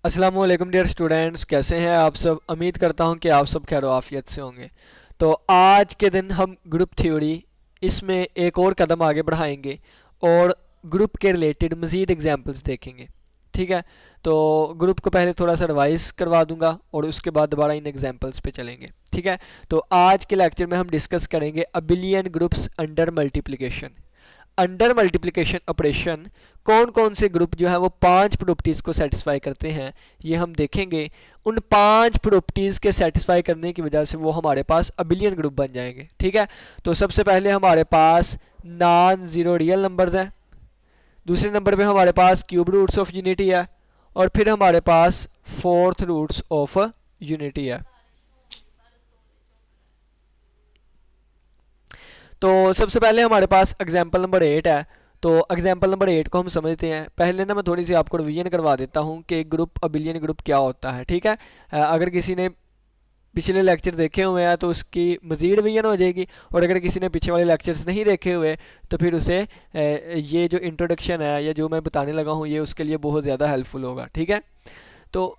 अस्सलाम वालेकुम dear students, कैसे हैं आप सब। उम्मीद करता हूं कि आप सब खैर आफियत से होंगे। तो आज के दिन हम ग्रुप थ्योरी इसमें एक और कदम आगे बढ़ाएंगे और ग्रुप के रिलेटेड मज़ीद एग्जांपल्स देखेंगे। ठीक है, तो ग्रुप को पहले थोड़ा सा रिवाइज करवा दूंगा और उसके बाद दोबारा इन एग्जांपल्स पे चलेंगे। ठीक है, तो आज के लेक्चर में हम डिस्कस करेंगे abelian groups under multiplication. Under multiplication operation कौन कौन से ग्रुप जो है वो 5 प्रॉपर्टीज़ को सेटिस्फाई करते हैं, ये हम देखेंगे। उन 5 प्रॉपर्टीज़ के सेटिस्फाई करने की वजह से वो हमारे पास अबिलियन ग्रुप बन जाएंगे। ठीक है, तो सबसे पहले हमारे पास नॉन ज़ीरो रियल नंबर्स हैं, दूसरे नंबर पे हमारे पास क्यूब रूट्स ऑफ यूनिटी है, और फिर हमारे पास फोर्थ रूट्स ऑफ यूनिटी है। तो सबसे पहले हमारे एग्जाम्पल नंबर 8 है। तो एग्जाम्पल नंबर 8 को हम समझते हैं। पहले ना मैं थोड़ी सी आपको रिवीजन करवा देता हूँ कि ग्रुप अबिलियन ग्रुप क्या होता है। ठीक है, अगर किसी ने पिछले लेक्चर देखे हुए हैं तो उसकी मज़ीद रिवीजन हो जाएगी, और अगर किसी ने पीछे वाले लेक्चर्स नहीं देखे हुए तो फिर उसे ये जो इंट्रोडक्शन है या जो मैं बताने लगा हूँ ये उसके लिए बहुत ज़्यादा हेल्पफुल होगा। ठीक है, तो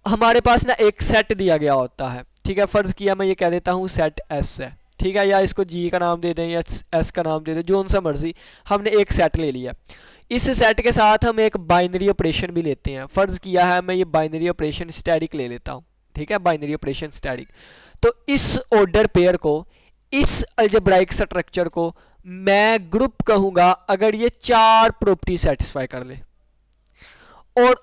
हमारे पास ना एक सेट दिया गया होता है। ठीक है, फ़र्ज़ किया मैं ये कह देता हूँ सेट एस है। ठीक है, या इसको जी का नाम दे दें या एस का नाम दे दें, जो सा मर्जी। हमने एक सेट ले लिया, इस सेट के साथ हम एक बाइनरी ऑपरेशन भी लेते हैं। फ़र्ज़ किया है मैं ये बाइनरी ऑपरेशन स्टैटिक ले लेता हूँ। ठीक है, बाइनरी ऑपरेशन स्टैटिक। तो इस ऑर्डर पेयर को, इस अलजेब्राइक स्ट्रक्चर को मैं ग्रुप कहूँगा अगर ये 4 प्रॉपर्टी सेटिस्फाई कर ले और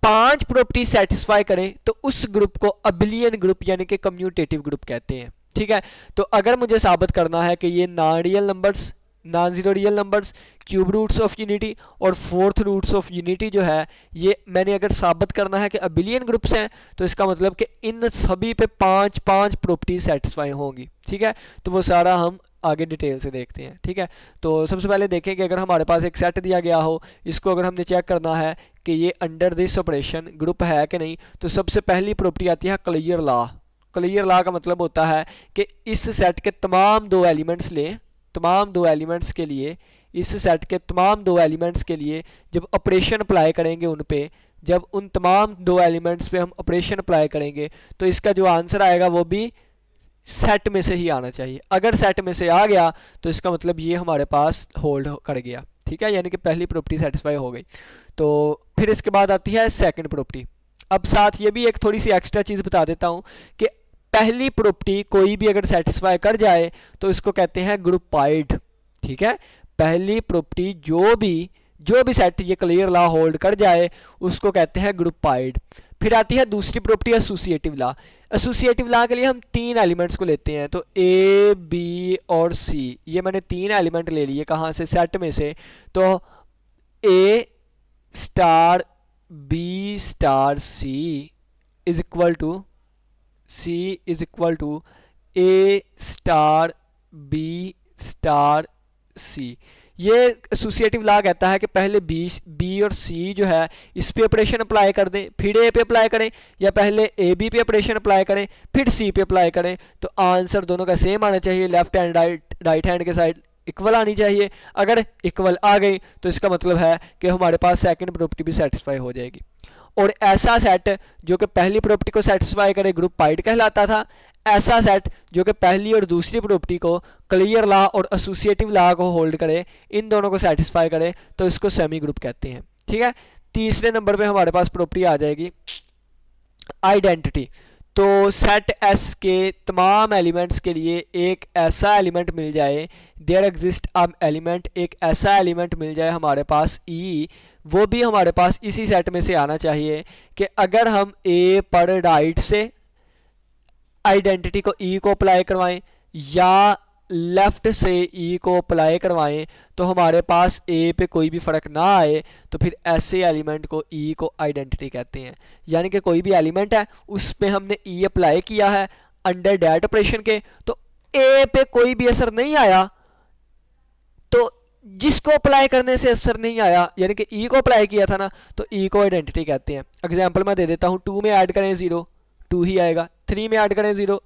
5 प्रॉपर्टी सेटिस्फाई करें तो उस ग्रुप को अबिलियन ग्रुप यानी कि कम्यूटेटिव ग्रुप कहते हैं। ठीक है, तो अगर मुझे साबित करना है कि ये non real numbers, non zero real numbers, cube roots of unity और फोर्थ रूट्स ऑफ यूनिटी जो है, ये मैंने अगर साबित करना है कि अबिलियन ग्रुप्स हैं, तो इसका मतलब कि इन सभी पे 5 प्रॉपर्टी सेटिस्फाई होंगी। ठीक है, तो वो सारा हम आगे डिटेल से देखते हैं। ठीक है, तो सबसे पहले देखें कि अगर हमारे पास एक सेट दिया गया हो, इसको अगर हमने चेक करना है कि ये अंडर दिस ऑपरेशन ग्रुप है कि नहीं, तो सबसे पहली प्रॉपर्टी आती है क्लियर लॉ। क्लियर लॉ का मतलब होता है कि इस सेट के तमाम 2 एलिमेंट्स लें, तमाम 2 एलिमेंट्स के लिए, इस सेट के तमाम 2 एलिमेंट्स के लिए जब ऑपरेशन अप्लाई करेंगे उन पे, जब उन तमाम 2 एलिमेंट्स पे हम ऑपरेशन अप्लाई करेंगे तो इसका जो आंसर आएगा वो भी सेट में से ही आना चाहिए। अगर सेट में से आ गया तो इसका मतलब ये हमारे पास होल्ड कर गया। ठीक है, यानी कि पहली प्रॉपर्टी सेटिस्फाई हो गई। तो फिर इसके बाद आती है सेकंड प्रॉपर्टी। अब साथ ये भी एक थोड़ी सी एक्स्ट्रा चीज़ बता देता हूँ कि पहली प्रॉपर्टी कोई भी अगर सेटिस्फाई कर जाए तो इसको कहते हैं ग्रुपाइड। ठीक है, पहली प्रॉपर्टी जो भी सेट ये क्लियर लॉ होल्ड कर जाए उसको कहते हैं ग्रुपाइड। फिर आती है दूसरी property associative law. Associative law के लिए हम 3 एलिमेंट्स को लेते हैं, तो ए बी और सी, ये मैंने 3 एलिमेंट ले लिए। कहाँ से? सेट में से। तो a star b star c is equal to c is equal to a star b star c. ये एसोसिएटिव लॉ कहता है कि पहले बी और सी जो है इस पे ऑपरेशन अप्लाई कर दें, फिर ए पे अप्लाई करें, या पहले ए बी पे ऑपरेशन अप्लाई करें फिर सी पे अप्लाई करें, तो आंसर दोनों का सेम आना चाहिए। लेफ्ट हैंड राइट हैंड के साइड इक्वल आनी चाहिए। अगर इक्वल आ गई तो इसका मतलब है कि हमारे पास सेकंड प्रॉपर्टी भी सेटिस्फाई हो जाएगी। और ऐसा सेट जो कि पहली प्रॉपर्टी को सेटिस्फाई करे ग्रुपाइड कहलाता था। ऐसा सेट जो कि पहली और दूसरी प्रॉपर्टी को, क्लियर लॉ और एसोसिएटिव लॉ को होल्ड करे, इन दोनों को सेटिस्फाई करे, तो इसको सेमी ग्रुप कहते हैं। ठीक है, तीसरे नंबर पे हमारे पास प्रॉपर्टी आ जाएगी आइडेंटिटी। तो सेट एस के तमाम एलिमेंट्स के लिए एक ऐसा एलिमेंट मिल जाए, देयर एग्जिस्ट एलिमेंट, एक ऐसा एलिमेंट मिल जाए हमारे पास ई, वो भी हमारे पास इसी सेट में से आना चाहिए कि अगर हम ए पर राइट से आइडेंटिटी को ई को अप्लाई करवाएं या लेफ़्ट से ई को अप्लाई करवाएं तो हमारे पास ए पे कोई भी फ़र्क ना आए, तो फिर ऐसे एलिमेंट को ई को आइडेंटिटी कहते हैं। यानी कि कोई भी एलिमेंट है उस पे हमने ई अप्लाई किया है अंडर डैट ऑपरेशन के, तो ए पे कोई भी असर नहीं आया, तो जिसको अप्लाई करने से असर नहीं आया यानी कि ई को अप्लाई किया था ना, तो ई को आइडेंटिटी कहते हैं। एग्जाम्पल मैं दे देता हूँ, 2 में ऐड करें 0, 2 ही आएगा। 3 में ऐड करें 0,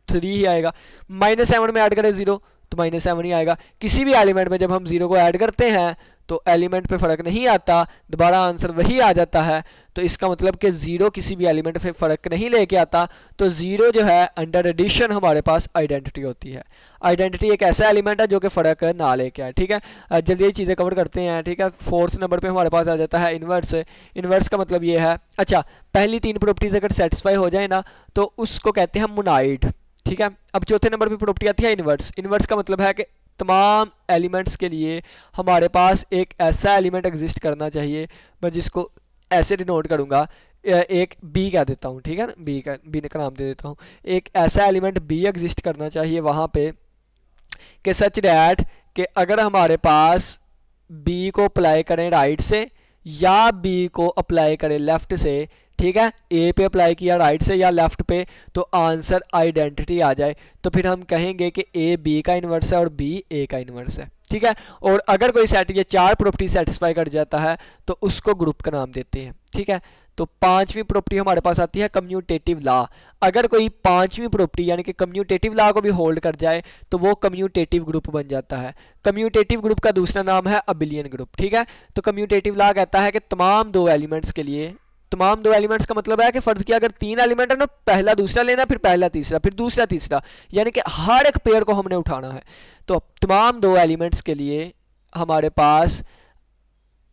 3 ही आएगा। -7 में ऐड करें 0 तो -7 ही आएगा। किसी भी एलिमेंट में जब हम 0 को ऐड करते हैं तो एलिमेंट पे फ़र्क नहीं आता, दोबारा आंसर वही आ जाता है। तो इसका मतलब कि ज़ीरो किसी भी एलिमेंट पे फ़र्क नहीं लेके आता, तो ज़ीरो जो है अंडर एडिशन हमारे पास आइडेंटिटी होती है। आइडेंटिटी एक ऐसा एलिमेंट है जो कि फ़र्क ना लेके आए, ठीक है। जल्दी ये चीज़ें कवर करते हैं, ठीक है। फोर्थ नंबर पे हमारे पास आ जाता है इन्वर्स। इन्वर्स का मतलब ये है, अच्छा पहली तीन प्रॉपर्टीज़ अगर सेटिस्फाई हो जाए ना तो उसको कहते हैं मोनाइड, ठीक है। अब चौथे नंबर पे प्रॉपर्टी आती है इन्वर्स। इन्वर्स का मतलब है कि तमाम एलिमेंट्स के लिए हमारे पास एक ऐसा एलिमेंट एग्जिस्ट करना चाहिए, मैं जिसको ऐसे डिनोट करूँगा, एक बी कह देता हूँ, ठीक है ना, बी का नाम दे देता हूँ। एक ऐसा एलिमेंट बी एग्जिस्ट करना चाहिए वहाँ पे कि सच डैट कि अगर हमारे पास बी को अप्लाई करें राइट से या बी को अप्लाई करें लेफ़्ट से, ठीक है, ए पे अप्लाई किया राइट से या लेफ़्ट पे, तो आंसर आइडेंटिटी आ जाए, तो फिर हम कहेंगे कि ए बी का इन्वर्स है और बी ए का इन्वर्स है, ठीक है। और अगर कोई सेट ये चार प्रॉपर्टी सेटिस्फाई कर जाता है तो उसको ग्रुप का नाम देते हैं, ठीक है। तो पांचवी प्रॉपर्टी हमारे पास आती है कम्यूटेटिव लॉ। अगर कोई पांचवी प्रॉपर्टी यानी कि कम्यूटेटिव लॉ को भी होल्ड कर जाए तो वो कम्यूटेटिव ग्रुप बन जाता है। कम्यूटेटिव ग्रुप का दूसरा नाम है अबिलियन ग्रुप, ठीक है। तो कम्यूटेटिव लॉ कहता है कि तमाम दो एलिमेंट्स के लिए, तमाम दो एलिमेंट्स का मतलब है कि फर्ज किया अगर तीन एलिमेंट है ना, पहला दूसरा लेना, फिर पहला तीसरा, फिर दूसरा तीसरा, यानी कि हर एक पेयर को हमने उठाना है। तो तमाम दो एलिमेंट्स के लिए हमारे पास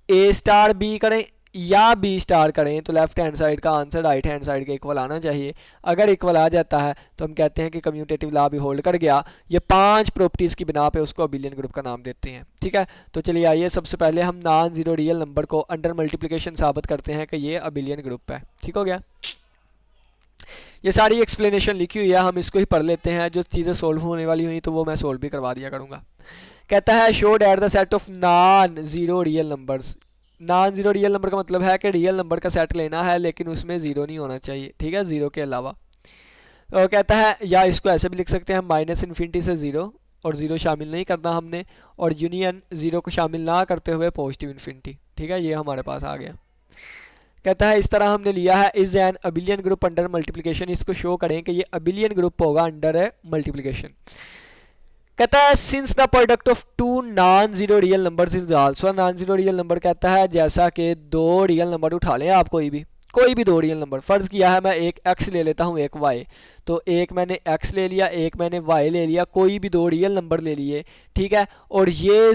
ए स्टार बी करें या बी स्टार करें तो लेफ्ट हैंड साइड का आंसर राइट हैंड साइड के इक्वल आना चाहिए। अगर इक्वल आ जाता है तो हम कहते हैं कि कम्यूटेटिव लॉ भी होल्ड कर गया। ये पांच प्रॉपर्टीज़ की बिना पे उसको अबिलियन ग्रुप का नाम देते हैं, ठीक है। तो चलिए आइए सबसे पहले हम नॉन जीरो रियल नंबर को अंडर मल्टीप्लिकेशन साबित करते हैं कि ये अबिलियन ग्रुप है, ठीक हो गया। ये सारी एक्सप्लेनेशन लिखी हुई है, हम इसको ही पढ़ लेते हैं। जो चीज़ें सोल्व होने वाली हुई तो वो मैं सोल्व भी करवा दिया करूँगा। कहता है show that the set of non zero real numbers. Non zero real number का मतलब है कि रियल नंबर का सेट लेना है लेकिन उसमें ज़ीरो नहीं होना चाहिए, ठीक है, ज़ीरो के अलावा। तो कहता है, या इसको ऐसे भी लिख सकते हैं माइनस इन्फिनिटी से ज़ीरो, और ज़ीरो शामिल नहीं करना हमने, और यूनियन ज़ीरो को शामिल ना करते हुए पॉजिटिव इन्फिनिटी, ठीक है, ये हमारे पास आ गया। कहता है इस तरह हमने लिया है is an abelian group under multiplication. इसको शो करें कि ये अबिलियन ग्रुप होगा अंडर मल्टीप्लिकेशन। कहता है since the product of two non zero real numbers is also non zero real number. कहता है जैसा कि दो रियल नंबर उठा लें आप, कोई भी दो रियल नंबर, फ़र्ज़ किया है मैं एक x ले लेता हूँ एक y, तो एक मैंने x ले लिया एक मैंने y ले लिया, कोई भी दो रियल नंबर ले लिए, ठीक है, और ये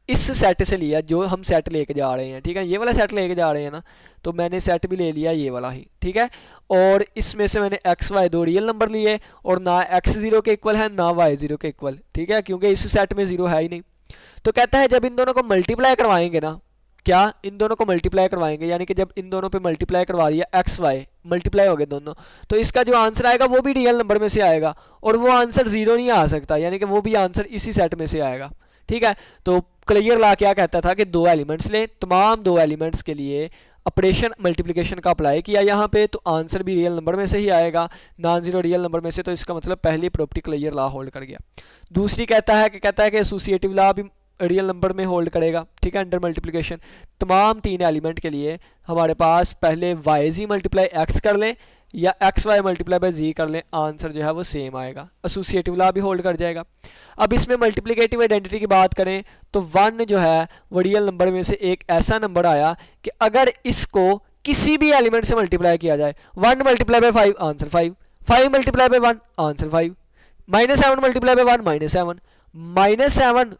इस सेट से लिया जो हम सेट लेके जा रहे हैं, ठीक है, ये वाला सेट लेके जा रहे हैं ना, तो मैंने सेट भी ले लिया ये वाला ही, ठीक है। और इसमें से मैंने एक्स वाई दो रियल नंबर लिए और ना एक्स ज़ीरो के इक्वल है ना वाई ज़ीरो के इक्वल, ठीक है, क्योंकि इस सेट में ज़ीरो है ही नहीं। तो कहता है जब इन दोनों को मल्टीप्लाई करवाएंगे ना, क्या इन दोनों को मल्टीप्लाई करवाएंगे, यानी कि जब इन दोनों पे मल्टीप्लाई करवा दिया एक्स वाई मल्टीप्लाई हो गए दोनों, तो इसका जो आंसर आएगा वो भी रियल नंबर में से आएगा और वो आंसर ज़ीरो नहीं आ सकता, यानी कि वो भी आंसर इसी सेट में से आएगा, ठीक है। तो क्लियर लॉ क्या कहता था कि दो एलिमेंट्स लें, तमाम दो एलिमेंट्स के लिए ऑपरेशन मल्टीप्लिकेशन का अप्लाई किया यहाँ पे, तो आंसर भी रियल नंबर में से ही आएगा, नॉन जीरो रियल नंबर में से। तो इसका मतलब पहली प्रॉपर्टी क्लियर लॉ होल्ड कर गया। दूसरी कहता है कि एसोसिएटिव लॉ भी रियल नंबर में होल्ड करेगा, ठीक है, अंडर मल्टीप्लिकेशन। तमाम तीन एलिमेंट के लिए हमारे पास पहले वाई जी मल्टीप्लाई एक्स कर लें या एक्स वाई मल्टीप्लाई बाई जी कर लें, आंसर जो है वो सेम आएगा, एसोसिएटिव लॉ भी होल्ड कर जाएगा। अब इसमें मल्टीप्लिकेटिव आइडेंटिटी की बात करें तो वन जो है वो रियल नंबर में से एक ऐसा नंबर आया कि अगर इसको किसी भी एलिमेंट से मल्टीप्लाई किया जाए, 1 multiply by 5 answer 5, 5 multiply by 1 answer 5, -7 multiply by 1 -7, -7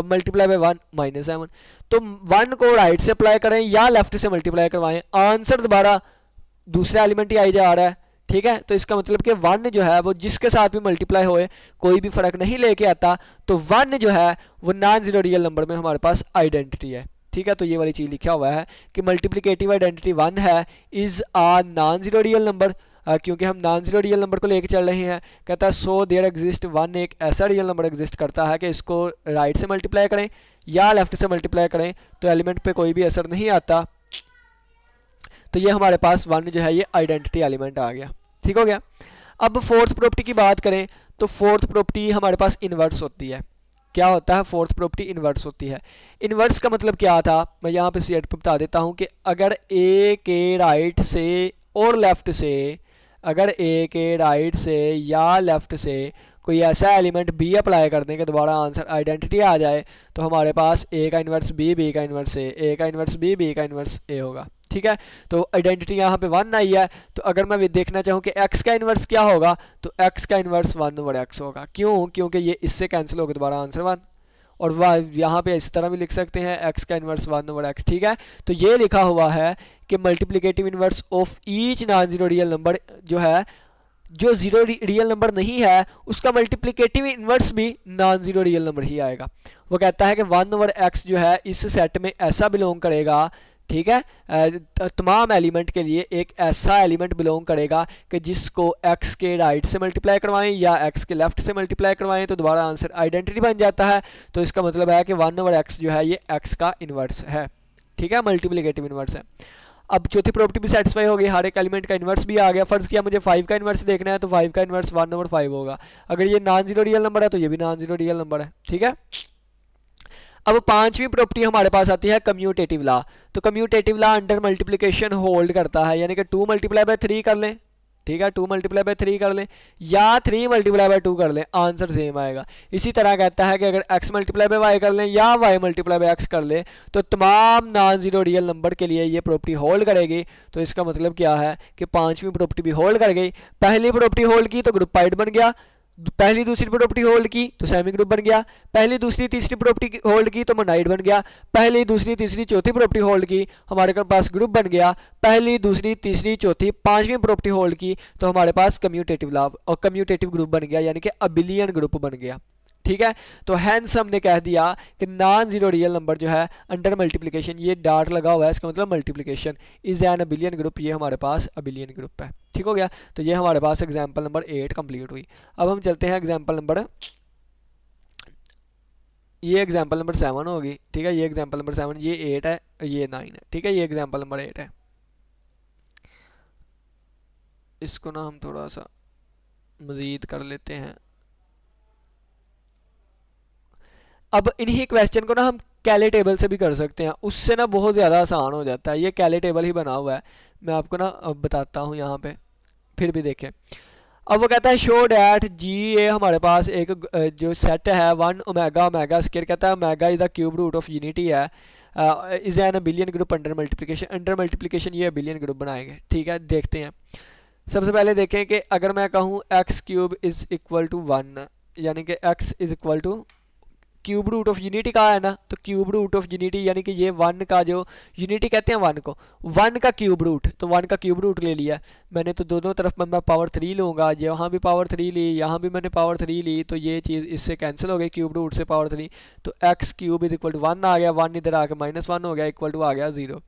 multiply by 1 -7, तो 1 को राइट से अप्लाई करें या लेफ्ट से मल्टीप्लाई करवाएं, आंसर दोबारा दूसरा एलिमेंट ही आई जा रहा है, ठीक है। तो इसका मतलब कि 1 जो है वो जिसके साथ भी मल्टीप्लाई होए कोई भी फ़र्क नहीं लेके आता, तो 1 जो है वो नॉन जीरो रियल नंबर में हमारे पास आइडेंटिटी है, ठीक है। तो ये वाली चीज़ लिखा हुआ है कि मल्टीप्लिकेटिव आइडेंटिटी 1 है, is a non zero real number, क्योंकि हम नॉन जीरो रियल नंबर को लेके चल रहे हैं। कहता है सो देयर एग्जिस्ट 1, एक ऐसा रियल नंबर एग्जिस्ट करता है कि इसको राइट से मल्टीप्लाई करें या लेफ्ट से मल्टीप्लाई करें तो एलिमेंट पे कोई भी असर नहीं आता। तो ये हमारे पास 1 जो है ये आइडेंटिटी एलिमेंट आ गया, ठीक हो गया। अब फोर्थ प्रॉपर्टी की बात करें तो फोर्थ प्रॉपर्टी हमारे पास इन्वर्स होती है। क्या होता है? फोर्थ प्रॉपर्टी इन्वर्स होती है। इन्वर्स का मतलब क्या था, मैं यहाँ पे सेट पे बता देता हूँ कि अगर ए के राइट से और लेफ़्ट से, अगर ए के राइट से या लेफ़्ट से कोई ऐसा एलिमेंट बी अप्लाई कर दें कि दोबारा आंसर आइडेंटिटी आ जाए, तो हमारे पास ए का इन्वर्स बी, बी का इन्वर्स ए का इन्वर्स बी, बी का इन्वर्स ए होगा। ठीक है, तो आइडेंटिटी यहाँ पे 1 आई है, तो अगर मैं देखना चाहूँ कि x का इन्वर्स क्या होगा, तो x का इन्वर्स 1/x होगा। क्यों? क्योंकि ये इससे कैंसिल होकर दोबारा आंसर 1, और वह यहाँ पे इस तरह भी लिख सकते हैं x का इन्वर्स 1/x। ठीक है, तो ये लिखा हुआ है कि multiplicative inverse of each non zero real number जो है, जो जीरो रियल नंबर नहीं है उसका मल्टीप्लिकेटिव इन्वर्स भी नॉन जीरो रियल नंबर ही आएगा। वो कहता है कि 1/x जो है इस सेट में ऐसा बिलोंग करेगा, ठीक है, तमाम एलिमेंट के लिए एक ऐसा एलिमेंट बिलोंग करेगा कि जिसको x के राइट से मल्टीप्लाई करवाएं या x के लेफ्ट से मल्टीप्लाई करवाएं तो दोबारा आंसर आइडेंटिटी बन जाता है। तो इसका मतलब है कि 1/x जो है ये x का इन्वर्स है। ठीक है, मल्टीप्लिकेटिव इन्वर्स है। अब चौथी प्रॉपर्टी भी सेटिस्फाई हो गई, हर एक एलिमेंट का इन्वर्स भी आ गया। फर्ज किया मुझे 5 का इन्वर्स देखना है, तो 5 का इन्वर्स 1/5 होगा। अगर ये नॉन जीरो रियल नंबर है तो ये भी नॉन जीरो रियल नंबर है। ठीक है, अब पांचवी प्रॉपर्टी हमारे पास आती है कम्यूटेटिव लॉ। तो commutative law under multiplication hold करता है, यानी कि 2 × 3 कर लें, ठीक है, 2 × 3 कर लें या 3 × 2 कर लें, आंसर सेम आएगा। इसी तरह कहता है कि अगर x × y कर लें या y × x कर लें तो तमाम नॉन जीरो रियल नंबर के लिए ये प्रॉपर्टी होल्ड करेगी। तो इसका मतलब क्या है कि पांचवी प्रॉपर्टी भी होल्ड कर गई। पहली प्रॉपर्टी होल्ड की तो ग्रुपाइड बन गया, पहली दूसरी प्रॉपर्टी होल्ड की तो सेमी ग्रुप बन गया, पहली दूसरी तीसरी प्रॉपर्टी होल्ड की तो मोनाइड बन गया, पहली दूसरी तीसरी चौथी प्रॉपर्टी होल्ड की हमारे पास ग्रुप बन गया, पहली दूसरी तीसरी चौथी पांचवी प्रॉपर्टी होल्ड की तो हमारे पास कम्यूटेटिव लॉ और कम्यूटेटिव ग्रुप बन गया, यानी कि अबिलियन ग्रुप बन गया। ठीक है, तो हैंस हमने कह दिया कि नॉन जीरो रियल नंबर जो है अंडर मल्टीप्लिकेशन, ये डार्ट लगा हुआ है इसका मतलब multiplication is an abelian group, ये हमारे पास अबिलियन ग्रुप है। ठीक हो गया, तो ये हमारे पास एग्जांपल नंबर 8 कंप्लीट हुई। अब हम चलते हैं एग्जांपल नंबर, ये एग्जांपल नंबर 7 होगी। ठीक है, ये एग्जांपल नंबर 7, ये 8 है, ये 9 है। ठीक है, ये एग्जांपल नंबर 8 है। इसको ना हम थोड़ा सा मज़ीद कर लेते हैं। अब इन्हीं क्वेश्चन को ना हम कैले टेबल से भी कर सकते हैं, उससे ना बहुत ज़्यादा आसान हो जाता है। ये कैले टेबल ही बना हुआ है, मैं आपको ना अब बताता हूँ यहाँ पे, फिर भी देखें। अब वो कहता है शो डैट जी ए हमारे पास एक जो सेट है 1 ओमेगा ओमेगा स्क्वायर, कहता है omega is the cube root of unity है, is an abelian group under multiplication, under multiplication ये अबिलियन ग्रुप बनाएंगे। ठीक है, देखते हैं। सबसे पहले देखें कि अगर मैं कहूँ x cube is equal to 1, यानी कि x is equal to cube root of unity का है ना, तो क्यूब रूट ऑफ यूनिटी यानी कि ये 1 का जो यूनिटी कहते हैं 1 को, 1 का क्यूब रूट, तो 1 का क्यूब रूट ले लिया मैंने, तो दोनों तरफ मैं पावर 3 लूँगा, यहाँ भी पावर 3 ली, यहाँ भी मैंने पावर 3 ली, तो ये चीज़ इससे कैंसिल हो गई, क्यूब रूट से पावर 3, तो x cube is equal to 1 आ गया, 1 इधर आके -1 हो गया, इक्वल टू आ गया 0।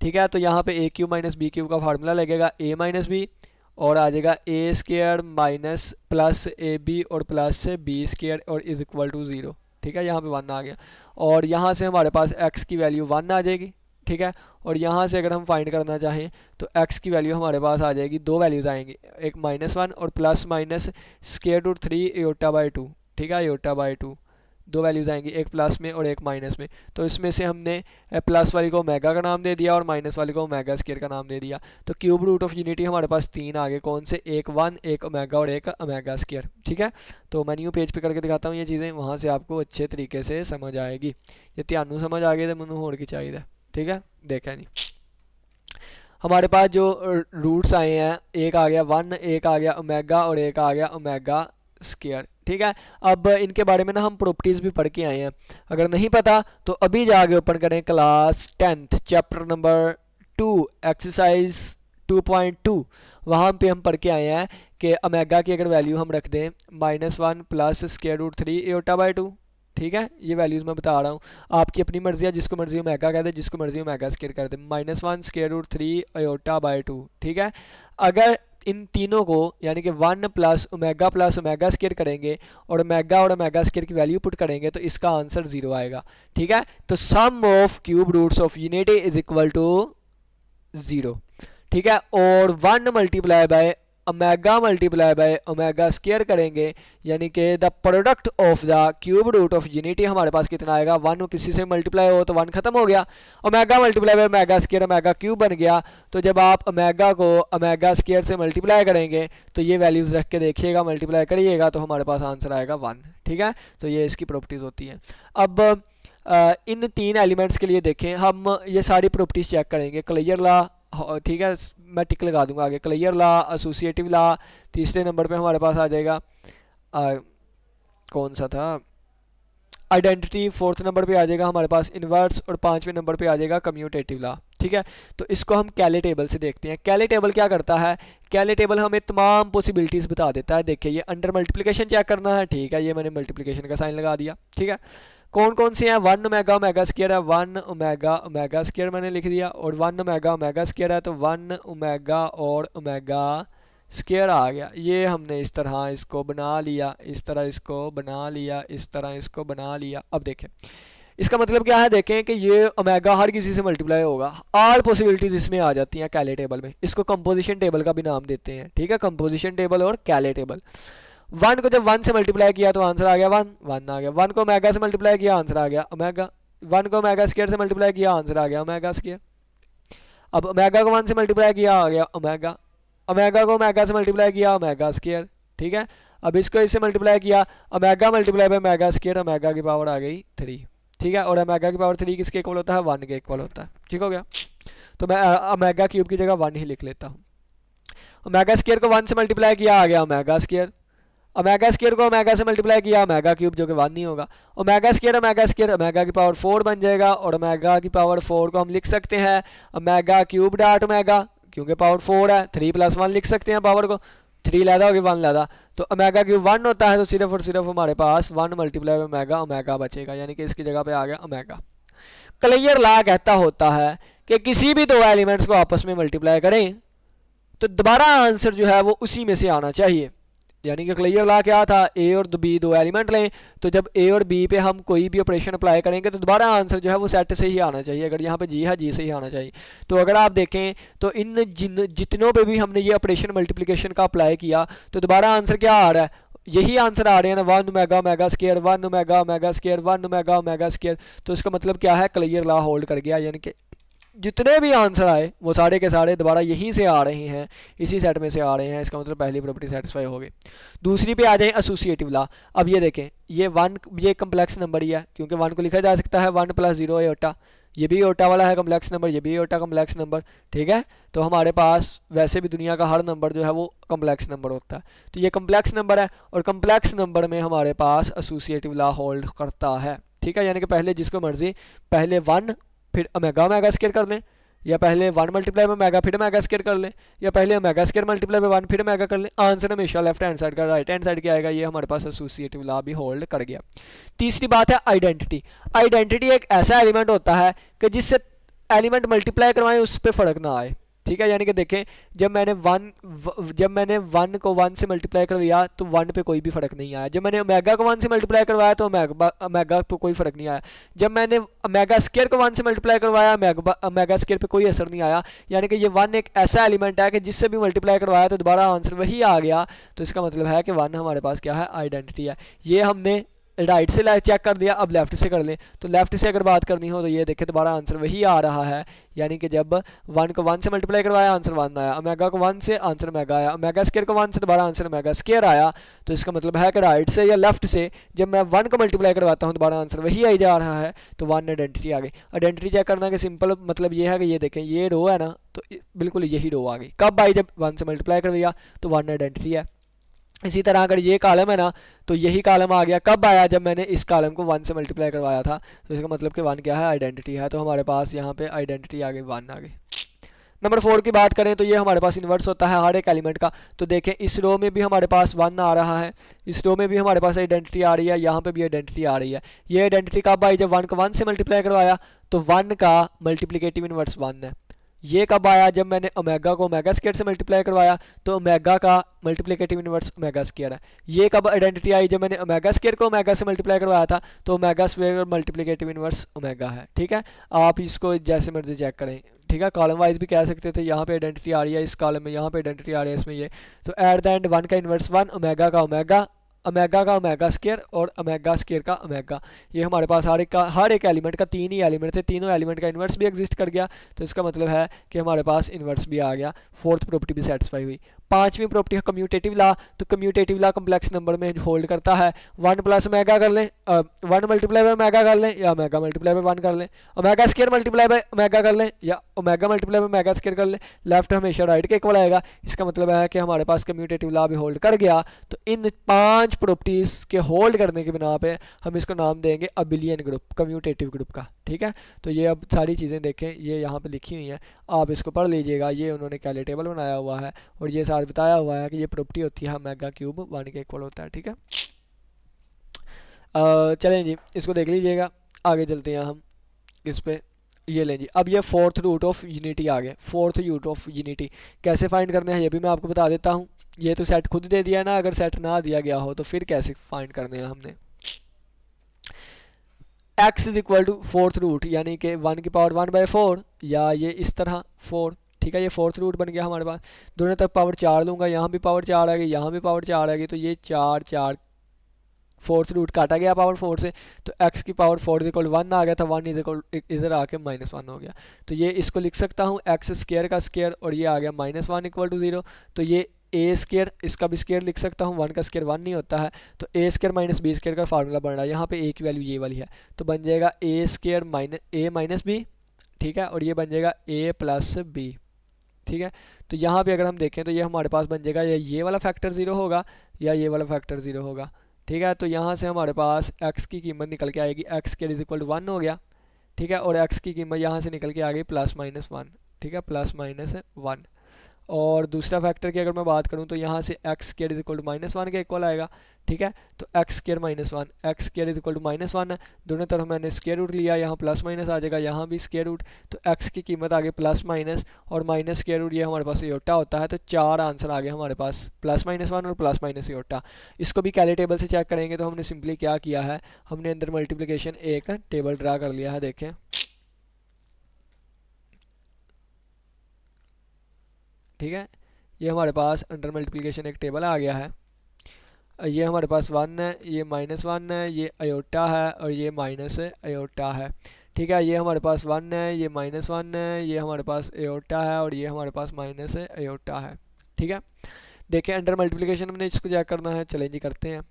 ठीक है, तो यहाँ पे a cube minus b cube का फार्मूला लगेगा, a माइनस बी और आ जाएगा a square minus plus a b और प्लस से बी स्क्वायर और इज इक्वल टू 0। ठीक है, यहाँ पे 1 आ गया और यहाँ से हमारे पास x की वैल्यू 1 आ जाएगी। ठीक है, और यहाँ से अगर हम फाइंड करना चाहें तो x की वैल्यू हमारे पास आ जाएगी, दो वैल्यूज़ आएंगी, एक -1 और plus minus square root 3 iota by 2। ठीक है, एयोटा बाई 2 दो वैल्यूज़ आएंगी, एक प्लस में और एक माइनस में, तो इसमें से हमने प्लस वाली को ओमेगा का नाम दे दिया और माइनस वाली को ओमेगा स्क्वायर का नाम दे दिया। तो क्यूब रूट ऑफ यूनिटी हमारे पास 3 आ गए, कौन से, एक 1 एक ओमेगा और एक ओमेगा स्क्वायर। ठीक है, तो मैं न्यू पेज पे करके दिखाता हूँ ये चीज़ें, वहाँ से आपको अच्छे तरीके से समझ आएगी। ये ध्यान समझ आ गई तो मैंने होड़ की चाहिए। ठीक है, देखा नहीं, हमारे पास जो रूट्स आए हैं, एक आ गया 1, एक आ गया ओमेगा और एक आ गया ओमेगा स्क्वायर। ठीक है, अब इनके बारे में ना हम प्रॉपर्टीज़ भी पढ़ के आए हैं, अगर नहीं पता तो अभी जाके ओपन करें class 10th chapter number 2 exercise 2.2, वहाँ पे हम पढ़ के आए हैं कि ओमेगा की अगर वैल्यू हम रख दें -1 plus square root 3 iota by 2। ठीक है, ये वैल्यूज़ मैं बता रहा हूँ, आपकी अपनी मर्जी है, जिसको मर्जी ओमेगा कह दे, जिसको मर्जी ओमेगा स्क्वायर कर दे, -1 स्क्वायर रूट 3 एयोटा बाई 2। ठीक है, अगर इन तीनों को यानी कि 1 प्लस ओमेगा स्क्वायर करेंगे और ओमेगा स्क्वायर की वैल्यू पुट करेंगे तो इसका आंसर 0 आएगा। ठीक है, तो sum of cube roots of unity is equal to 0। ठीक है, और 1 multiply by omega multiply by omega square करेंगे, यानी कि the product of the cube root of unity हमारे पास कितना आएगा, 1 किसी से मल्टीप्लाई हो तो 1 खत्म हो गया, omega multiply by omega square omega cube बन गया। तो जब आप ओमेगा को ओमेगा स्क्वायर से मल्टीप्लाई करेंगे तो ये वैल्यूज़ रख के देखिएगा, मल्टीप्लाई करिएगा तो हमारे पास आंसर आएगा 1। ठीक है, तो ये इसकी प्रॉपर्टीज़ होती हैं। अब इन 3 एलिमेंट्स के लिए देखें, हम ये सारी प्रॉपर्टीज़ चेक करेंगे। क्लियर लॉ, ठीक है, मैं टिक लगा दूंगा आगे, क्लियर लॉ, एसोसिएटिव लॉ, तीसरे नंबर पे हमारे पास आ जाएगा कौन सा था, आइडेंटिटी, फोर्थ नंबर पे आ जाएगा हमारे पास इन्वर्स, और 5वें नंबर पे आ जाएगा कम्यूटेटिव लॉ। ठीक है, तो इसको हम कैले टेबल से देखते हैं। कैले टेबल क्या करता है, कैले टेबल हमें तमाम पॉसिबिलिटीज़ बता देता है। देखिए, ये अंडर मल्टीप्लिकेशन चेक करना है, ठीक है, ये मैंने मल्टीप्लिकेशन का साइन लगा दिया। ठीक है, कौन कौन से हैं, 1 ओमेगा ओमेगा स्क्वायर है, 1 ओमेगा ओमेगा स्क्वायर मैंने लिख दिया, और 1 ओमेगा ओमेगा स्क्वायर है तो 1 ओमेगा और ओमेगा स्क्वायर आ गया। ये हमने इस तरह इसको बना लिया, इस तरह इसको बना लिया, इस तरह इसको बना लिया। अब देखें इसका मतलब क्या है, देखें कि ये ओमेगा हर किसी से मल्टीप्लाई होगा, ऑल पॉसिबिलिटीज़ इसमें आ जाती हैं कैले टेबल में। इसको कंपोजिशन टेबल का भी नाम देते हैं। ठीक है, कंपोजिशन टेबल और कैले टेबल। 1 को जब 1 से मल्टीप्लाई किया तो आंसर आ गया 1 आ गया, 1 को ओमेगा से मल्टीप्लाई किया आंसर आ गया ओमेगा, 1 को ओमेगा स्क्वायर से मल्टीप्लाई किया आंसर आ गया ओमेगा स्क्वायर। अब ओमेगा को 1 से मल्टीप्लाई किया आ गया ओमेगा, ओमेगा को ओमेगा से मल्टीप्लाई किया ओमेगा स्क्वायर। ठीक है, अब इसको इससे मल्टीप्लाई किया, omega multiply by omega square, omega की पावर आ गई 3। ठीक है, और ओमेगा की पावर 3 किसके इक्वल होता है, 1 के इक्वल होता है। ठीक हो गया, तो मैं ओमेगा क्यूब की जगह 1 ही लिख लेता हूँ। ओमेगा स्क्वायर को 1 से मल्टीप्लाई किया आ गया ओमेगा स्क्वायर, ओमेगा स्क्वायर को ओमेगा से मल्टीप्लाई किया ओमेगा क्यूब, जो कि 1 नहीं होगा। ओमेगा स्क्वायर ओमेगा की पावर 4 बन जाएगा, और ओमेगा की पावर 4 को हम लिख सकते हैं ओमेगा क्यूब डॉट ओमेगा, क्योंकि पावर 4 है, 3 + 1 लिख सकते हैं पावर को, 3 लैदा होगी 1 लैदा, तो ओमेगा क्यूब 1 होता है, तो सिर्फ और सिर्फ हमारे पास 1 मल्टीप्लाई ओमेगा ओमेगा बचेगा, यानी कि इसकी जगह पे आ गया ओमेगा। क्लियर लॉ कहता होता है कि किसी भी 2 एलिमेंट्स को आपस में मल्टीप्लाई करें तो दोबारा आंसर जो है वो उसी में से आना चाहिए। यानी कि क्लियर लॉ क्या था, ए और बी 2 एलिमेंट लें, तो जब ए और बी पे हम कोई भी ऑपरेशन अप्लाई करेंगे तो दोबारा आंसर जो है वो सेट से ही आना चाहिए। अगर यहाँ पे जी है, जी से ही आना चाहिए। तो अगर आप देखें तो इन जितनों पे भी हमने ये ऑपरेशन मल्टीप्लिकेशन का अप्लाई किया तो दोबारा आंसर क्या आ रहा है, यही आंसर आ रहे हैं ना, 1 omega omega square, 1 omega omega square, 1 omega omega square. तो इसका मतलब क्या है, क्लियर लॉ होल्ड कर गया, यानी कि जितने भी आंसर आए वो सारे के सारे दोबारा यहीं से आ रहे हैं, इसी सेट में से आ रहे हैं। इसका मतलब पहली प्रॉपर्टी सेटिस्फाई हो गई। दूसरी पे आ जाए एसोसिएटिव लॉ। अब ये देखें, ये 1 ये कम्प्लेक्स नंबर ही है, क्योंकि 1 को लिखा जा सकता है 1 + 0 एटा, ये भी ओटा वाला है कम्प्लेक्स नंबर, ये भी ओटा कम्प्लेक्स नंबर। ठीक है, तो हमारे पास वैसे भी दुनिया का हर नंबर जो है वो कम्प्लेक्स नंबर होता है, तो ये कम्प्लेक्स नंबर है, और कम्प्लेक्स नंबर में हमारे पास एसोसिएटिव लॉ होल्ड करता है। ठीक है, यानी कि पहले जिसको मर्जी, पहले 1 फिर ओमेगा ओमेगा स्क्वायर कर लें, या पहले 1 मल्टीप्लाई में ओमेगा फिर ओमेगा स्क्वायर कर लें, या पहले ओमेगा स्क्वायर मल्टीप्लाई में 1 फिर ओमेगा कर लें। आंसर हमेशा लेफ्ट हैंड साइड का राइट हैंड साइड क्या आएगा, ये हमारे पास एसोसिएटिव लॉ भी होल्ड कर गया। तीसरी बात है आइडेंटिटी। आइडेंटिटी एक ऐसा एलिमेंट होता है कि जिससे एलिमेंट मल्टीप्लाई करवाएं उस पर फ़र्क ना आए। ठीक है, यानी कि देखें, जब मैंने 1 को 1 से मल्टीप्लाई करवाया तो 1 पे कोई भी फ़र्क नहीं आया। जब मैंने ओमेगा को 1 से मल्टीप्लाई करवाया तो ओमेगा पे कोई फ़र्क नहीं आया। जब मैंने ओमेगा स्क्वायर को 1 से मल्टीप्लाई करवाया ओमेगा स्क्वायर पे कोई असर नहीं आया। यानी कि ये 1 एक ऐसा एलिमेंट है कि जिससे भी मल्टीप्लाई करवाया तो दोबारा आंसर वही आ गया। तो इसका मतलब है कि 1 हमारे पास क्या है, आइडेंटिटी है। ये हमने राइट से चेक कर दिया, अब लेफ्ट से कर लें। तो लेफ्ट से अगर बात करनी हो तो ये देखें दोबारा आंसर वही आ रहा है, यानी कि जब 1 को 1 से मल्टीप्लाई करवाया आंसर 1 आया, ओमेगा को 1 से आंसर ओमेगा आया, ओमेगा स्क्वायर को 1 से दोबारा आंसर ओमेगा स्क्वायर आया। तो इसका मतलब है कि राइट से या लेफ्ट से जब मैं 1 को मल्टीप्लाई करवाता हूँ दोबारा आंसर वही आई जा रहा है, तो 1 आइडेंटिटी आ गई। आइडेंटिटी चेक करना कि सिंपल मतलब ये है कि ये देखें, ये रो है ना, तो बिल्कुल यही रो आ गई। कब आई, जब 1 से मल्टीप्लाई करवाया तो 1 आइडेंटिटी है। इसी तरह अगर ये कॉलम है ना, तो यही कॉलम आ गया कब आया, जब मैंने इस कॉलम को 1 से मल्टीप्लाई करवाया था। तो इसका मतलब कि 1 क्या है, आइडेंटिटी है। तो हमारे पास यहाँ पे आइडेंटिटी आ गई, 1 आ गई। नंबर 4 की बात करें तो ये हमारे पास इन्वर्स होता है हर एक एलिमेंट का। तो देखें इस रो में भी हमारे पास 1 आ रहा है, इस रो में भी हमारे पास आइडेंटिटी आ रही है, यहाँ पे भी आइडेंटिटी आ रही है। ये आइडेंटिटी कब आई, जब 1 को 1 से मल्टीप्लाई करवाया तो 1 का मल्टीप्लिकेटिव इन्वर्स 1 है। ये कब आया, जब मैंने ओमेगा को ओमेगा स्क्वायर से मल्टीप्लाई करवाया तो ओमेगा का मल्टीप्लिकेटिव इन्वर्स ओमेगा स्क्वायर है। ये कब आइडेंटिटी आई, जब मैंने ओमेगा स्क्वायर को ओमेगा से मल्टीप्लाई करवाया था तो omega square multiplicative inverse omega है। ठीक है, आप इसको जैसे मर्जी चेक करें। ठीक है, कॉलम वाइज भी कह सकते थे, यहाँ पे आइडेंटिटी आ रही है इस कॉलम में, यहाँ पे आइडेंटिटी आ रही है इसमें ये। तो एट द एंड वन का इन्वर्स वन, ओमेगा का ओमेगा स्केयर और ओमेगा स्केयर का ओमेगा, ये हमारे पास हर एक एलिमेंट का 3 ही एलिमेंट थे, तीनों एलिमेंट का इन्वर्स भी एग्जिस्ट कर गया। तो इसका मतलब है कि हमारे पास इन्वर्स भी आ गया, फोर्थ प्रॉपर्टी भी सेटिस्फाई हुई। पांचवी प्रॉपर्टी है कम्यूटेटिव ला। तो कम्यूटेटिव ला कम्प्लेक्स नंबर में होल्ड करता है, वन प्लस ओमेगा कर लें, वन मल्टीप्लाई बाय ओमेगा कर लें, या ओमेगा मल्टीप्लाई बाय वन कर लें, omega square multiply by omega कर लें, या omega multiply by omega square कर लें। लेफ्ट हमेशा राइट के इक्वल आएगा। इसका मतलब है कि हमारे पास कम्यूटेटिव ला भी होल्ड कर गया। तो इन 5 प्रॉपर्टीज़ के होल्ड करने की बिना पे हम इसको नाम देंगे अबिलियन ग्रुप, कम्यूटेटिव ग्रुप का। ठीक है, तो ये अब सारी चीज़ें देखें, ये यहाँ पे लिखी हुई हैं, आप इसको पढ़ लीजिएगा। ये उन्होंने कैले टेबल बनाया हुआ है और ये साथ बताया हुआ है कि ये प्रॉपर्टी होती है ओमेगा क्यूब 1 के इक्वल होता है। ठीक है, चलें जी, इसको देख लीजिएगा। आगे चलते हैं हम इस पे, ये लें जी। अब ये फोर्थ रूट ऑफ यूनिटी आ गया। फोर्थ रूट ऑफ यूनिटी कैसे फाइंड करने हैं ये भी मैं आपको बता देता हूँ। ये तो सेट खुद दे दिया है ना, अगर सेट ना दिया गया हो तो फिर कैसे फाइंड करने हैं हमने। x is equal to fourth root, यानी कि 1 की पावर 1/4, या ये इस तरह 4। ठीक है, ये फोर्थ रूट बन गया हमारे पास। दोनों तरफ पावर 4 लूँगा, यहाँ भी पावर 4 आ गई, यहाँ भी पावर 4 आ गई, तो ये 4 4 फोर्थ रूट काटा गया पावर 4 से। तो x की पावर 4 इज इक्वल 1 आ गया था, 1 इज इक्वल इधर आके -1 हो गया। तो ये इसको लिख सकता हूँ x स्केयर का स्केयर, और ये आ गया -1 इक्वल टू 0। तो ये ए स्केयर, इसका भी स्केयर लिख सकता हूँ, 1 का स्केयर 1 नहीं होता है। तो ए स्केयर माइनस बी स्केयर का फार्मूला बन रहा है, यहाँ पे ए की वैल्यू ये वाली है, तो बन जाएगा ए स्केयर माइनस बी। ठीक है, और ये बन जाएगा ए प्लस बी। ठीक है, तो यहाँ पे अगर हम देखें तो ये हमारे पास बन जाएगा, या ये वाला फैक्टर 0 होगा, या ये वाला फैक्टर 0 होगा। ठीक है, तो यहाँ से हमारे पास x की कीमत निकल के आएगी, x square is equal to 1 हो गया। ठीक है, और x की कीमत यहाँ से निकल के आ गई +-1। ठीक है, +-1। और दूसरा फैक्टर की अगर मैं बात करूँ तो यहाँ से x square is equal to -1 के इक्वल आएगा। ठीक है, तो x square -1, x square is equal to -1 है, दोनों तरफ मैंने स्केयर रूट लिया, यहाँ प्लस माइनस आ जाएगा, यहाँ भी स्केयर रूट। तो x की कीमत आ गई +- और माइनस स्केयर रूट, ये हमारे पास योटा होता है। तो 4 आंसर आ गए हमारे पास, +-1 और +- योटा। इसको भी कैले टेबल से चेक करेंगे तो हमने सिंपली क्या किया है, हमने अंदर मल्टीप्लिकेशन एक टेबल ड्रा कर लिया है। देखें, ठीक है, ये हमारे पास अंडर मल्टीप्लिकेशन एक टेबल आ गया है। ये हमारे पास 1 है, ये -1 है, ये अयोटा है, और ये माइनस अयोटा है। ठीक है, ये हमारे पास 1 है, ये -1 है, ये हमारे पास अयोटा है, और ये हमारे पास माइनस अयोटा है। ठीक है, देखें अंडर मल्टीप्लिकेशन हमने इसको चेक करना है, चलें जी करते हैं।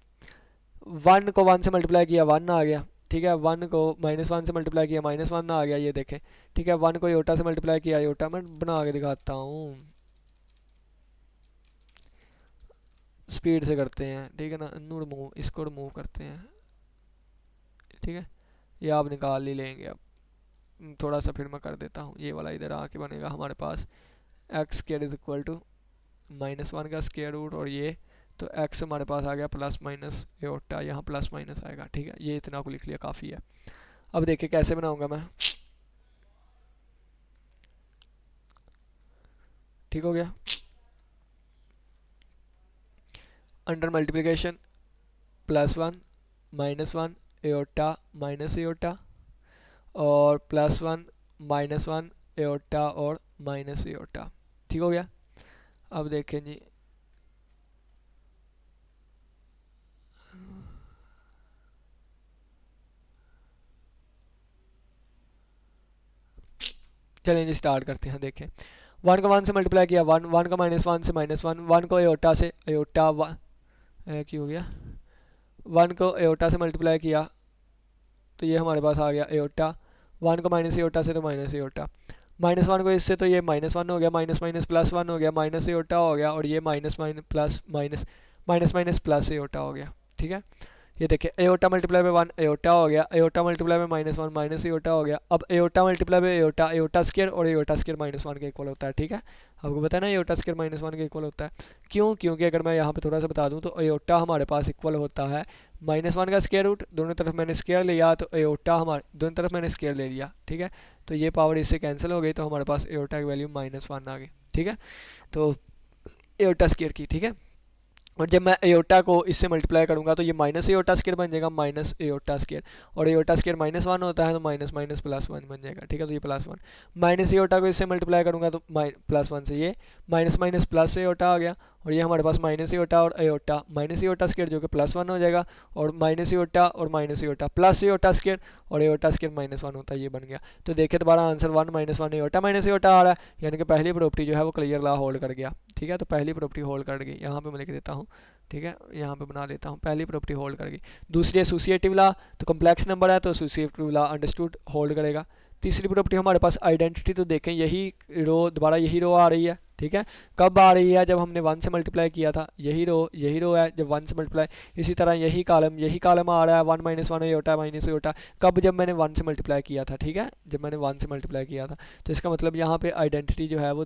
1 को 1 से मल्टीप्लाई किया 1 आ गया। ठीक है, 1 को -1 से मल्टीप्लाई किया -1 आ गया, ये देखें। ठीक है, 1 को योटा से मल्टीप्लाई किया, योटा मैं बना के दिखाता हूँ, स्पीड से करते हैं। ठीक है ना, रिमूव, इसको रिमूव करते हैं। ठीक है, ये आप निकाल ही लेंगे। अब थोड़ा सा फिर मैं कर देता हूँ, ये वाला इधर आके बनेगा हमारे पास x square is equal to -1 का स्केयर रूट, और ये तो x हमारे पास आ गया +- एओटा, यहाँ +- आएगा। ठीक है, ये इतना को लिख लिया, काफ़ी है। अब देखिए कैसे बनाऊँगा मैं। ठीक हो गया, under multiplication +1 -1 aorta minus aorta, और +1 -1 एओटा और माइनस एओटा। ठीक हो गया, अब देखें जी, चलें जी स्टार्ट करते हैं। देखें 1 को 1 से मल्टीप्लाई किया 1, 1 को -1 से -1, 1 को एओटा से एओटा क्या हो गया, 1 को एओटा से मल्टीप्लाई किया तो ये हमारे पास आ गया एओटा, 1 को माइनस एओटा से तो माइनस एओटा, -1 को इससे तो ये -1 हो गया, माइनस माइनस +1 हो गया, माइनस एओटा हो गया, और ये minus minus plus minus plus aorta हो गया। ठीक है, ये देखिए एओटा मल्टीप्लाई बाय 1 एओटा हो गया, aorta multiply by -1 minus aorta हो गया। अब aorta multiply by aorta, aorta square, और एओटा स्क्वायर -1 के इक्वल होता है। ठीक है, आपको पता है ना एओटा स्क्वायर -1 के इक्वल होता है। क्यों? क्योंकि अगर मैं यहाँ पे थोड़ा सा बता दूँ तो एओटा हमारे पास इक्वल होता है -1 का स्क्वायर रूट, दोनों तरफ मैंने स्क्वायर लिया तो एओटा हमारे दोनों तरफ मैंने स्क्वायर ले लिया। ठीक है, तो ये पावर इससे कैंसिल हो गई, तो हमारे पास एओटा की वैल्यू -1 आ गई। ठीक है, तो एओटा स्क्वायर की। ठीक है, और जब मैं एयोटा को इससे मल्टीप्लाई करूंगा तो ये माइनस एयोटा स्क्वायर बन जाएगा, माइनस एयोटा स्क्वायर, और एयोटा स्क्वायर -1 होता है तो माइनस माइनस +1 बन जाएगा, ठीक है। तो ये +1 माइनस एयोटा को इससे मल्टीप्लाई करूंगा तो +1 से ये माइनस माइनस प्लस एयोटा आ गया, और ये हमारे पास माइनस एयोटा और एयोटा, माइनस एयोटा स्क्वायर जो कि +1 हो जाएगा, और माइनस एयोटा और minus aorta plus aorta square, और एयोटा स्क्वायर -1 होता है, ये बन गया। तो देखिए दोबारा आंसर 1 -1 एयोटा माइनस एयोटा आ रहा है, यानी कि पहली प्रॉपर्टी जो है वो क्लियर ला होल्ड कर गया, ठीक है। तो पहली प्रॉपर्टी होल्ड कर गई, यहाँ पे मैं लिख देता हूँ, ठीक है, यहाँ पे बना लेता हूँ, पहली प्रॉपर्टी होल्ड कर गई। दूसरी एसोसिएटिव ला, तो कम्प्लेक्स नंबर है तो एसोसिएटिव ला अंडरस्टूड होल्ड करेगा। तीसरी प्रॉपर्टी हमारे पास आइडेंटिटी, तो देखें यही रो दोबारा यही रो आ रही है, ठीक है। कब आ रही है? जब हमने 1 से मल्टीप्लाई किया था, यही रो है जब 1 से मल्टीप्लाई। इसी तरह यही कॉलम आ रहा है 1 -1 एयोटा माइनस एयोटा, कब? जब मैंने 1 से मल्टीप्लाई किया था, ठीक है, जब मैंने 1 से मल्टीप्लाई किया था। तो इसका मतलब यहाँ पे आइडेंटिटी जो है वो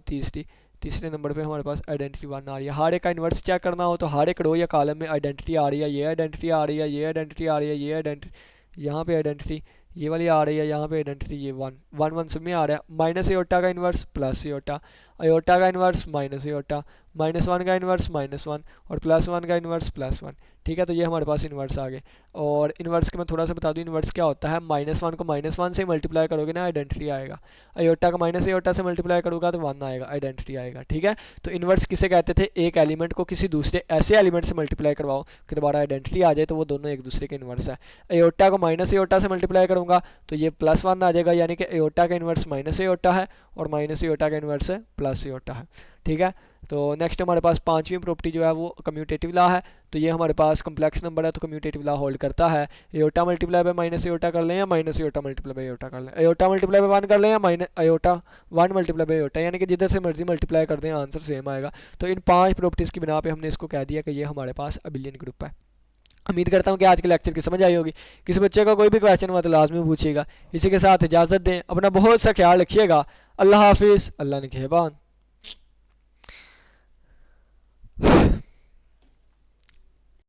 तीसरे नंबर पे हमारे पास आइडेंटिटी 1 आ रही है। हर एक का इन्वर्स चेक करना हो तो हर एक रो या कॉलम में आइडेंटिटी आ रही है, ये आइडेंटिटी आ रही है, ये आइडेंटिटी आ रही है, ये आइडेंटिटी, यहाँ पे आइडेंटिटी ये वाली आ रही है, यहाँ पे आइडेंटिटी ये 1 सब में आ रहा है। माइनस एयोटा का इन्वर्स प्लस एयोटा, एयोटा का इन्वर्स माइनस एयोटा, -1 का इन्वर्स -1, और +1 का इन्वर्स +1, ठीक है। तो ये हमारे पास इन्वर्स आ गए। और इन्वर्स के मैं थोड़ा सा बता दूँ इन्वर्स क्या होता है। -1 को -1 से मल्टीप्लाई करोगे ना आइडेंटिटी आएगा, एयोटा का माइनस एयोटा से मल्टीप्लाई करूँगा तो 1 आएगा, आइडेंटिटी आएगा, ठीक है। तो इन्वर्स किसे कहते थे? एक एलिमेंट को किसी दूसरे ऐसे एलिमेंट से मल्टीप्लाई करवाओ कि दोबारा आइडेंटिटी आ जाए, तो वो दोनों एक दूसरे के इन्वर्स है। एयोटा को माइनस एयोटा से मल्टीप्लाई करूँगा तो ये +1 आ जाएगा, यानी कि एयोटा का इन्वर्स माइनस एयोटा है और माइनस एयोटा का इन्वर्स प्लस एयोटा है, ठीक है। तो नेक्स्ट हमारे पास पांचवी प्रॉपर्टी जो है वो कम्यूटेटिव ला है। तो ये हमारे पास कम्प्लेक्स नंबर है तो कम्यूटेटिव ला होल्ड करता है। Aorta multiply by minus aorta कर लें या minus aorta multiply by aorta कर लें, एयोटा मल्टीप्लाई बाय 1 कर लें या minus aorta 1 multiply bye aorta, यानी कि जिधर से मर्जी मल्टीप्लाई कर दें आंसर सेम आएगा। तो इन 5 प्रॉपर्टीज़ की बिना पे हमने इसको कह दिया कि ये हमारे पास अबिलियन ग्रुप है। उम्मीद करता हूँ कि आज के लेक्चर की समझ आई होगी। किसी बच्चे का कोई भी क्वेश्चन हुआ तो लाजमी पूछिएगा। इसी के साथ इजाज़त दें, अपना बहुत सा ख्याल रखिएगा। अल्लाह हाफिज़, अल्लाह निगहबान।